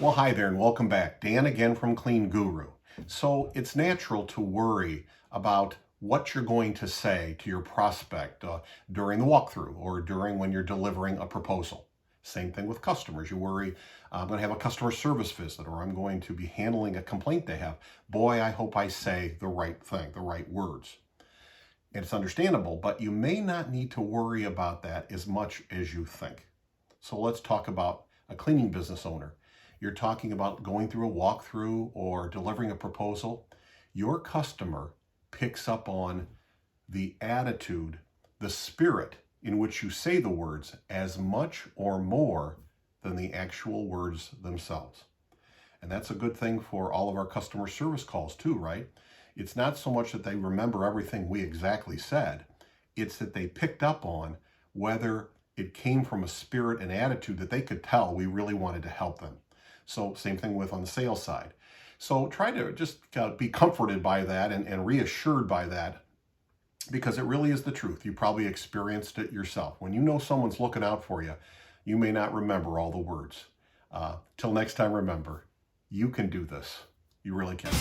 Well, hi there and welcome back. Dan again from Clean Guru. So it's natural to worry about what you're going to say to your prospect during the walkthrough or during when you're delivering a proposal. Same thing with customers. You worry, I'm going to have a customer service visit or I'm going to be handling a complaint they have. Boy, I hope I say the right thing, the right words. And it's understandable, but you may not need to worry about that as much as you think. So let's talk about a cleaning business owner. You're talking about going through a walkthrough or delivering a proposal. Your customer picks up on the attitude, the spirit in which you say the words as much or more than the actual words themselves. And that's a good thing for all of our customer service calls too, right? It's not so much that they remember everything we exactly said. It's that they picked up on whether it came from a spirit and attitude that they could tell we really wanted to help them. So same thing with on the sales side. So try to just be comforted by that and reassured by that, because it really is the truth. You probably experienced it yourself. When you know someone's looking out for you, you may not remember all the words. Till next time, remember, you can do this. You really can.